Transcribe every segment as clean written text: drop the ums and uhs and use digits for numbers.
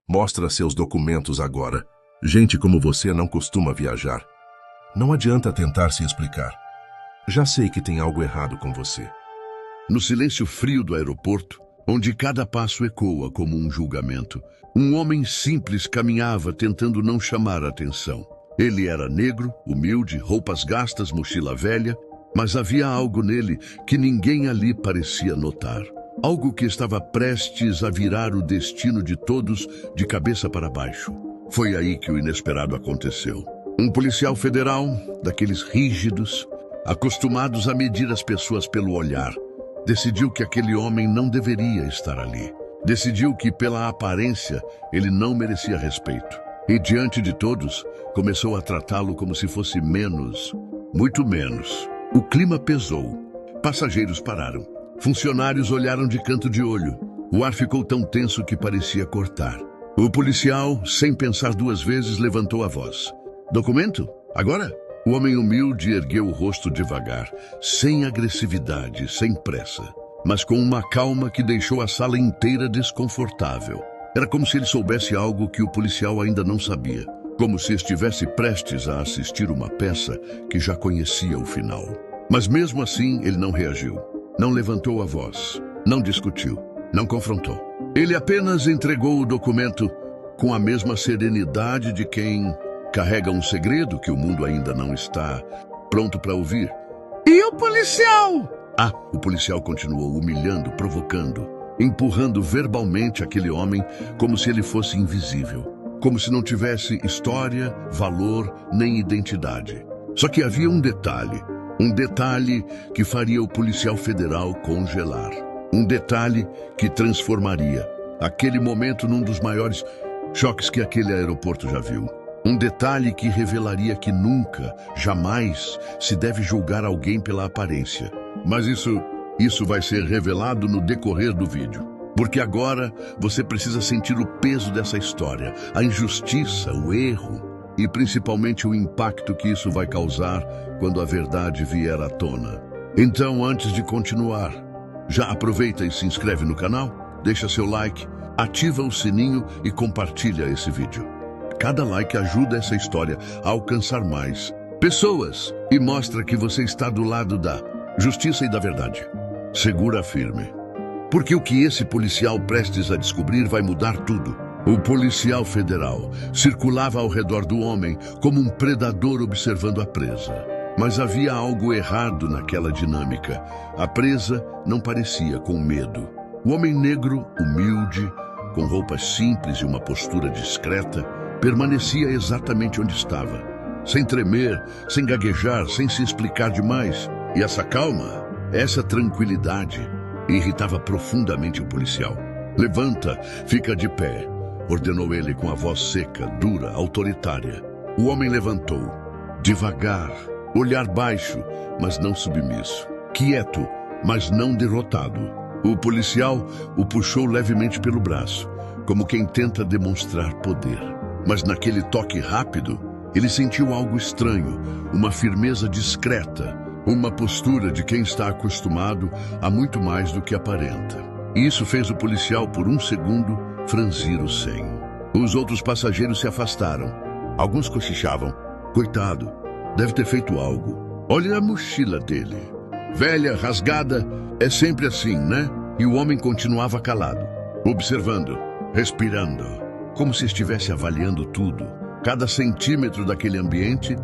Mostra seus documentos agora. Gente como você não costuma viajar. Não adianta tentar se explicar. Já sei que tem algo errado com você. No silêncio frio do aeroporto, onde cada passo ecoa como um julgamento, um homem simples caminhava tentando não chamar a atenção. Ele era negro, humilde, roupas gastas, mochila velha, mas havia algo nele que ninguém ali parecia notar. Algo que estava prestes a virar o destino de todos de cabeça para baixo. Foi aí que o inesperado aconteceu. Um policial federal, daqueles rígidos, acostumados a medir as pessoas pelo olhar, decidiu que aquele homem não deveria estar ali. Decidiu que, pela aparência, ele não merecia respeito. E, diante de todos, começou a tratá-lo como se fosse menos, muito menos. O clima pesou. Passageiros pararam. Funcionários olharam de canto de olho. O ar ficou tão tenso que parecia cortar. O policial, sem pensar duas vezes, levantou a voz. Documento? Agora? O homem humilde ergueu o rosto devagar, sem agressividade, sem pressa, mas com uma calma que deixou a sala inteira desconfortável. Era como se ele soubesse algo que o policial ainda não sabia, como se estivesse prestes a assistir uma peça que já conhecia o final. Mas mesmo assim, ele não reagiu, não levantou a voz, não discutiu, não confrontou. Ele apenas entregou o documento com a mesma serenidade de quem carrega um segredo que o mundo ainda não está pronto para ouvir. E o policial? O policial continuou humilhando, provocando, empurrando verbalmente aquele homem como se ele fosse invisível, como se não tivesse história, valor nem identidade. Só que havia um detalhe que faria o policial federal congelar. Um detalhe que transformaria aquele momento num dos maiores choques que aquele aeroporto já viu. Um detalhe que revelaria que nunca, jamais, se deve julgar alguém pela aparência. Mas isso vai ser revelado no decorrer do vídeo. Porque agora você precisa sentir o peso dessa história, a injustiça, o erro e principalmente o impacto que isso vai causar quando a verdade vier à tona. Então, antes de continuar, já aproveita e se inscreve no canal, deixa seu like, ativa o sininho e compartilha esse vídeo. Cada like ajuda essa história a alcançar mais pessoas e mostra que você está do lado da justiça e da verdade. Segura firme. Porque o que esse policial prestes a descobrir vai mudar tudo. O policial federal circulava ao redor do homem como um predador observando a presa. Mas havia algo errado naquela dinâmica. A presa não parecia com medo. O homem negro, humilde, com roupas simples e uma postura discreta, permanecia exatamente onde estava, sem tremer, sem gaguejar, sem se explicar demais. E essa calma, essa tranquilidade, irritava profundamente o policial. Levanta, fica de pé, ordenou ele com a voz seca, dura, autoritária. O homem levantou, devagar, olhar baixo, mas não submisso, quieto, mas não derrotado. O policial o puxou levemente pelo braço, como quem tenta demonstrar poder. Mas naquele toque rápido, ele sentiu algo estranho, uma firmeza discreta, uma postura de quem está acostumado a muito mais do que aparenta. E isso fez o policial, por um segundo, franzir o senho. Os outros passageiros se afastaram. Alguns cochichavam. Coitado, deve ter feito algo. Olha a mochila dele. Velha, rasgada, é sempre assim, né? E o homem continuava calado, observando, respirando, como se estivesse avaliando tudo. Cada centímetro daquele ambiente,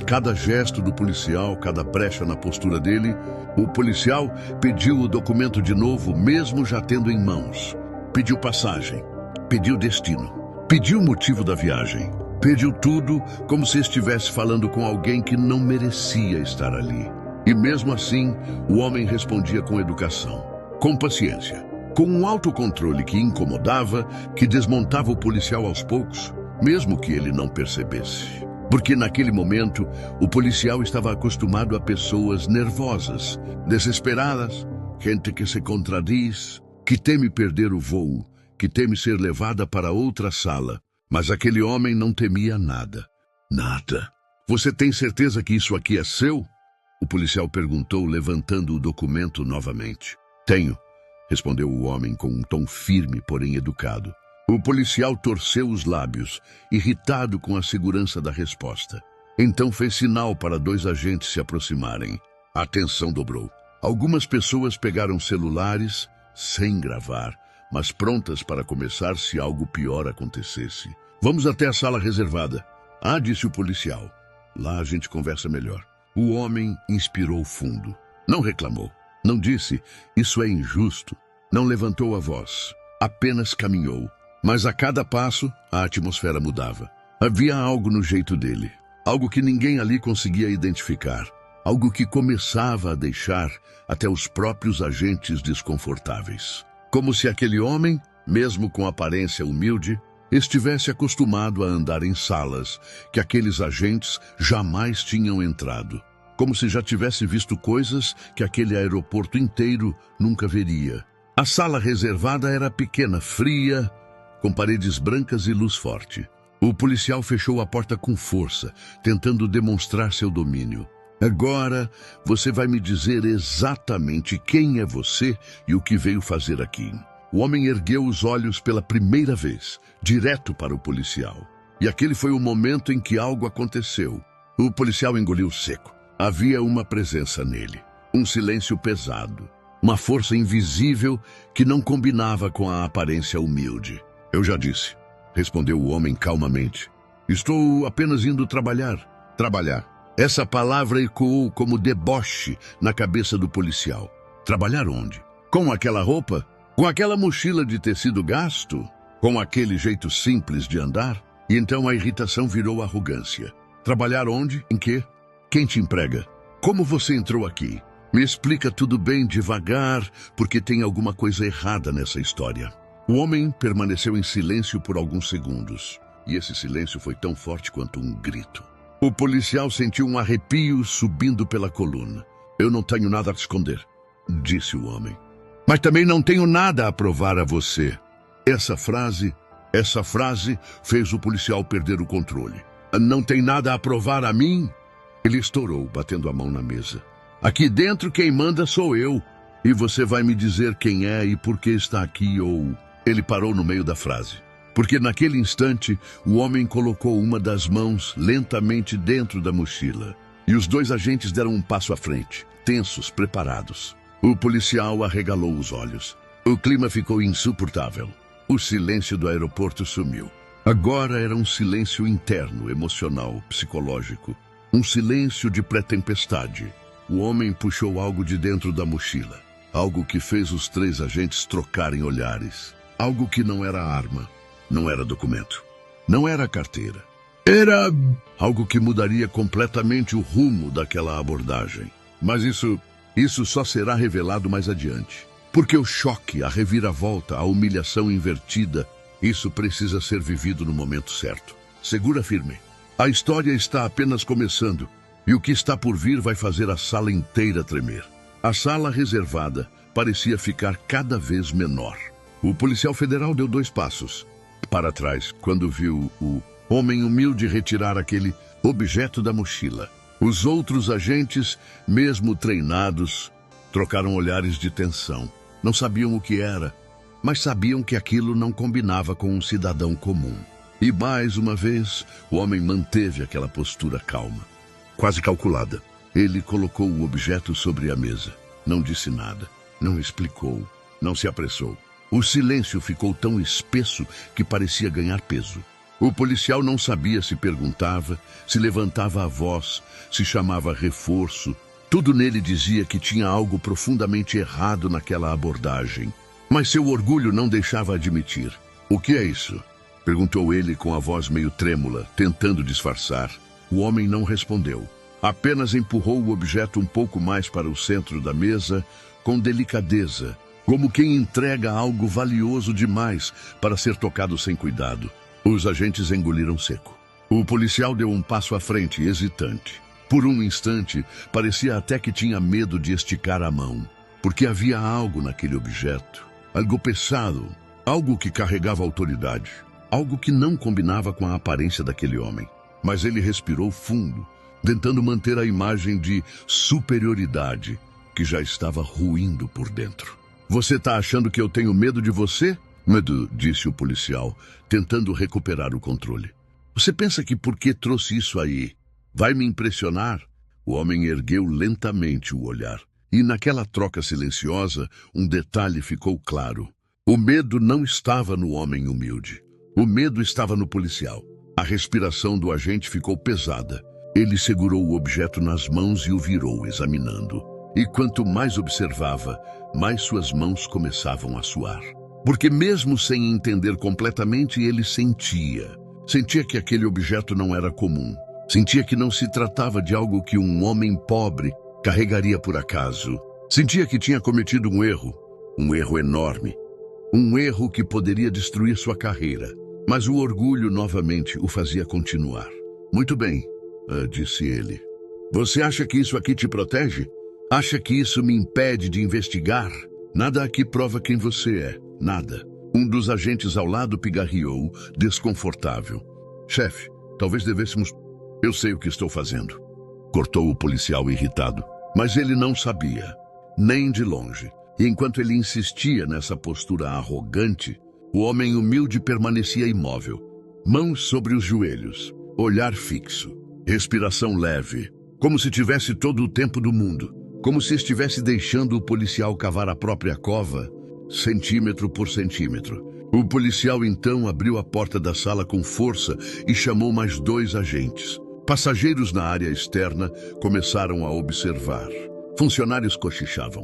cada gesto do policial, cada brecha na postura dele. O policial pediu o documento de novo, mesmo já tendo em mãos. Pediu passagem, pediu destino, pediu o motivo da viagem. Pediu tudo como se estivesse falando com alguém que não merecia estar ali. E mesmo assim, o homem respondia com educação, com paciência, com um autocontrole que incomodava, que desmontava o policial aos poucos, mesmo que ele não percebesse. Porque naquele momento, o policial estava acostumado a pessoas nervosas, desesperadas, gente que se contradiz, que teme perder o voo, que teme ser levada para outra sala. Mas aquele homem não temia nada. Nada. Você tem certeza que isso aqui é seu? O policial perguntou, levantando o documento novamente. Tenho, respondeu o homem com um tom firme, porém educado. O policial torceu os lábios, irritado com a segurança da resposta. Então fez sinal para 2 agentes se aproximarem. A tensão dobrou. Algumas pessoas pegaram celulares, sem gravar, mas prontas para começar se algo pior acontecesse. Vamos até a sala reservada. Ah, disse o policial. Lá a gente conversa melhor. O homem inspirou fundo. Não reclamou. Não disse, isso é injusto. Não levantou a voz. Apenas caminhou. Mas a cada passo, a atmosfera mudava. Havia algo no jeito dele. Algo que ninguém ali conseguia identificar. Algo que começava a deixar até os próprios agentes desconfortáveis. Como se aquele homem, mesmo com aparência humilde, estivesse acostumado a andar em salas que aqueles agentes jamais tinham entrado. Como se já tivesse visto coisas que aquele aeroporto inteiro nunca veria. A sala reservada era pequena, fria, com paredes brancas e luz forte. O policial fechou a porta com força, tentando demonstrar seu domínio. Agora, você vai me dizer exatamente quem é você e o que veio fazer aqui. O homem ergueu os olhos pela primeira vez, direto para o policial. E aquele foi o momento em que algo aconteceu. O policial engoliu seco. Havia uma presença nele, um silêncio pesado, uma força invisível que não combinava com a aparência humilde. Eu já disse, respondeu o homem calmamente. Estou apenas indo trabalhar. Trabalhar. Essa palavra ecoou como deboche na cabeça do policial. Trabalhar onde? Com aquela roupa? Com aquela mochila de tecido gasto? Com aquele jeito simples de andar? E então a irritação virou arrogância. Trabalhar onde? Em quê? Quem te emprega? Como você entrou aqui? Me explica tudo bem devagar, porque tem alguma coisa errada nessa história. O homem permaneceu em silêncio por alguns segundos, e esse silêncio foi tão forte quanto um grito. O policial sentiu um arrepio subindo pela coluna. Eu não tenho nada a esconder, disse o homem. Mas também não tenho nada a provar a você. Essa frase fez o policial perder o controle. Não tem nada a provar a mim? Ele estourou, batendo a mão na mesa. Aqui dentro quem manda sou eu. E você vai me dizer quem é e por que está aqui ou... Ele parou no meio da frase. Porque naquele instante, o homem colocou uma das mãos lentamente dentro da mochila. E os 2 agentes deram um passo à frente, tensos, preparados. O policial arregalou os olhos. O clima ficou insuportável. O silêncio do aeroporto sumiu. Agora era um silêncio interno, emocional, psicológico. Um silêncio de pré-tempestade. O homem puxou algo de dentro da mochila. Algo que fez os 3 agentes trocarem olhares. Algo que não era arma. Não era documento. Não era carteira. Era algo que mudaria completamente o rumo daquela abordagem. Mas isso só será revelado mais adiante. Porque o choque, a reviravolta, a humilhação invertida, isso precisa ser vivido no momento certo. Segura firme. A história está apenas começando, e o que está por vir vai fazer a sala inteira tremer. A sala reservada parecia ficar cada vez menor. O policial federal deu 2 passos para trás quando viu o homem humilde retirar aquele objeto da mochila. Os outros agentes, mesmo treinados, trocaram olhares de tensão. Não sabiam o que era, mas sabiam que aquilo não combinava com um cidadão comum. E mais uma vez, o homem manteve aquela postura calma, quase calculada. Ele colocou o objeto sobre a mesa. Não disse nada, não explicou, não se apressou. O silêncio ficou tão espesso que parecia ganhar peso. O policial não sabia se perguntava, se levantava a voz, se chamava reforço. Tudo nele dizia que tinha algo profundamente errado naquela abordagem. Mas seu orgulho não deixava admitir. O que é isso? Perguntou ele com a voz meio trêmula, tentando disfarçar. O homem não respondeu. Apenas empurrou o objeto um pouco mais para o centro da mesa, com delicadeza, como quem entrega algo valioso demais para ser tocado sem cuidado. Os agentes engoliram seco. O policial deu um passo à frente, hesitante. Por um instante, parecia até que tinha medo de esticar a mão, porque havia algo naquele objeto, algo pesado, algo que carregava autoridade, algo que não combinava com a aparência daquele homem. Mas ele respirou fundo, tentando manter a imagem de superioridade que já estava ruindo por dentro. Você está achando que eu tenho medo de você? Medo, disse o policial, tentando recuperar o controle. Você pensa que porque trouxe isso aí vai me impressionar? O homem ergueu lentamente o olhar. E naquela troca silenciosa, um detalhe ficou claro. O medo não estava no homem humilde. O medo estava no policial. A respiração do agente ficou pesada. Ele segurou o objeto nas mãos e o virou, examinando. E quanto mais observava, mais suas mãos começavam a suar. Porque mesmo sem entender completamente, ele sentia. Sentia que aquele objeto não era comum. Sentia que não se tratava de algo que um homem pobre carregaria por acaso. Sentia que tinha cometido um erro enorme. Um erro que poderia destruir sua carreira. Mas o orgulho novamente o fazia continuar. Muito bem, disse ele. Você acha que isso aqui te protege? Acha que isso me impede de investigar? Nada aqui prova quem você é. Nada. Um dos agentes ao lado pigarreou, desconfortável. Chefe, talvez devêssemos... Eu sei o que estou fazendo. Cortou o policial irritado. Mas ele não sabia. Nem de longe. E enquanto ele insistia nessa postura arrogante, o homem humilde permanecia imóvel. Mãos sobre os joelhos. Olhar fixo. Respiração leve. Como se tivesse todo o tempo do mundo. Como se estivesse deixando o policial cavar a própria cova, centímetro por centímetro. O policial então abriu a porta da sala com força e chamou mais 2 agentes. Passageiros na área externa começaram a observar. Funcionários cochichavam.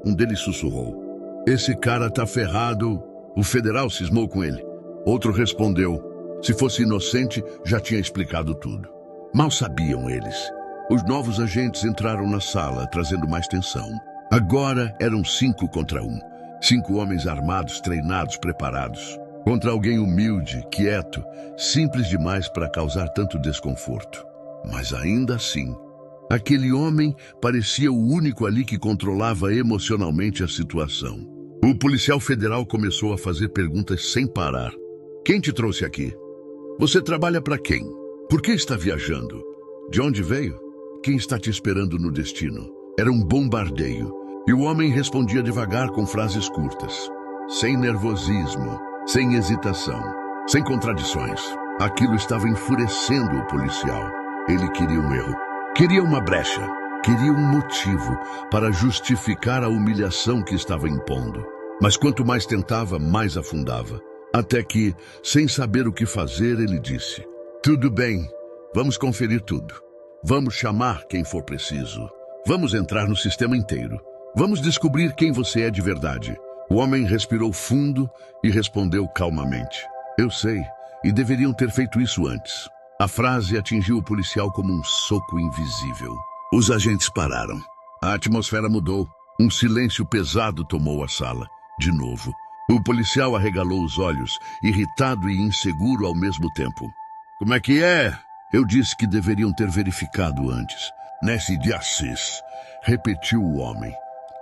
Um deles sussurrou. Esse cara tá ferrado. O federal cismou com ele. Outro respondeu. Se fosse inocente, já tinha explicado tudo. Mal sabiam eles. Os novos agentes entraram na sala, trazendo mais tensão. Agora eram 5 contra 1. 5 homens armados, treinados, preparados. Contra alguém humilde, quieto, simples demais para causar tanto desconforto. Mas ainda assim, aquele homem parecia o único ali que controlava emocionalmente a situação. O policial federal começou a fazer perguntas sem parar. Quem te trouxe aqui? Você trabalha para quem? Por que está viajando? De onde veio? Quem está te esperando no destino? Era um bombardeio. E o homem respondia devagar com frases curtas. Sem nervosismo, sem hesitação, sem contradições. Aquilo estava enfurecendo o policial. Ele queria um erro. Queria uma brecha. Queria um motivo para justificar a humilhação que estava impondo. Mas quanto mais tentava, mais afundava. Até que, sem saber o que fazer, ele disse: tudo bem, vamos conferir tudo. Vamos chamar quem for preciso. Vamos entrar no sistema inteiro. Vamos descobrir quem você é de verdade. O homem respirou fundo e respondeu calmamente. Eu sei, e deveriam ter feito isso antes. A frase atingiu o policial como um soco invisível. Os agentes pararam. A atmosfera mudou. Um silêncio pesado tomou a sala. De novo. O policial arregalou os olhos, irritado e inseguro ao mesmo tempo. Como é que é? Eu disse que deveriam ter verificado antes. Nesse de Assis, repetiu o homem.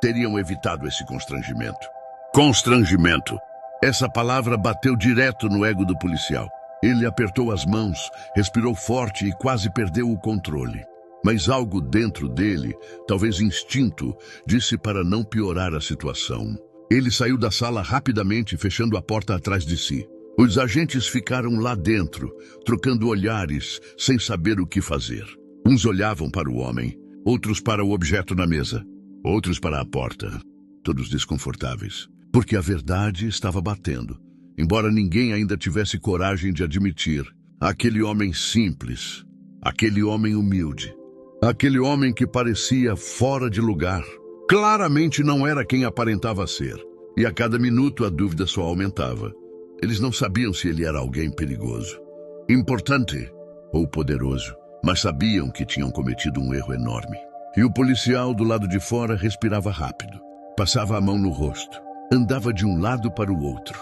Teriam evitado esse constrangimento. Constrangimento. Essa palavra bateu direto no ego do policial. Ele apertou as mãos, respirou forte e quase perdeu o controle. Mas algo dentro dele, talvez instinto, disse para não piorar a situação. Ele saiu da sala rapidamente, fechando a porta atrás de si. Os agentes ficaram lá dentro, trocando olhares, sem saber o que fazer. Uns olhavam para o homem, outros para o objeto na mesa, outros para a porta, todos desconfortáveis, porque a verdade estava batendo. Embora ninguém ainda tivesse coragem de admitir, aquele homem simples, aquele homem humilde, aquele homem que parecia fora de lugar, claramente não era quem aparentava ser, e a cada minuto a dúvida só aumentava. Eles não sabiam se ele era alguém perigoso, importante ou poderoso, mas sabiam que tinham cometido um erro enorme. E o policial do lado de fora respirava rápido, passava a mão no rosto, andava de um lado para o outro,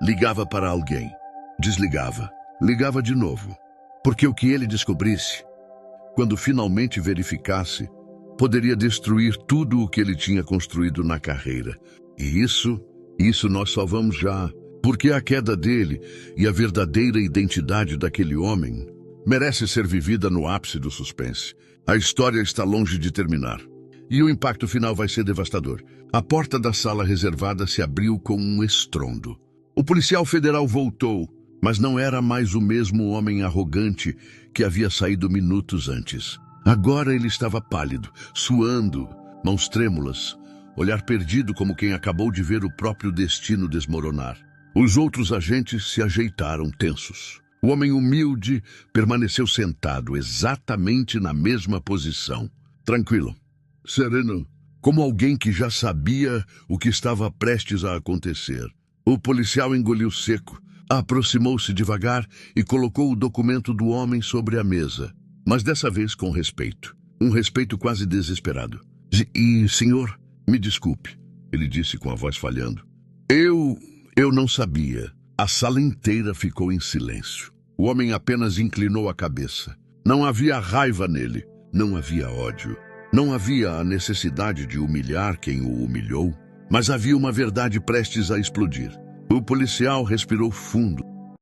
ligava para alguém, desligava, ligava de novo, porque o que ele descobrisse, quando finalmente verificasse, poderia destruir tudo o que ele tinha construído na carreira. E isso nós só vamos já, porque a queda dele e a verdadeira identidade daquele homem merece ser vivida no ápice do suspense. A história está longe de terminar. E o impacto final vai ser devastador. A porta da sala reservada se abriu com um estrondo. O policial federal voltou, mas não era mais o mesmo homem arrogante que havia saído minutos antes. Agora ele estava pálido, suando, mãos trêmulas, olhar perdido como quem acabou de ver o próprio destino desmoronar. Os outros agentes se ajeitaram tensos. O homem humilde permaneceu sentado exatamente na mesma posição. Tranquilo, sereno, como alguém que já sabia o que estava prestes a acontecer. O policial engoliu seco, aproximou-se devagar e colocou o documento do homem sobre a mesa, mas dessa vez com respeito. Um respeito quase desesperado. Senhor, me desculpe, ele disse com a voz falhando. Eu não sabia. A sala inteira ficou em silêncio. O homem apenas inclinou a cabeça. Não havia raiva nele, não havia ódio. Não havia a necessidade de humilhar quem o humilhou, mas havia uma verdade prestes a explodir. O policial respirou fundo,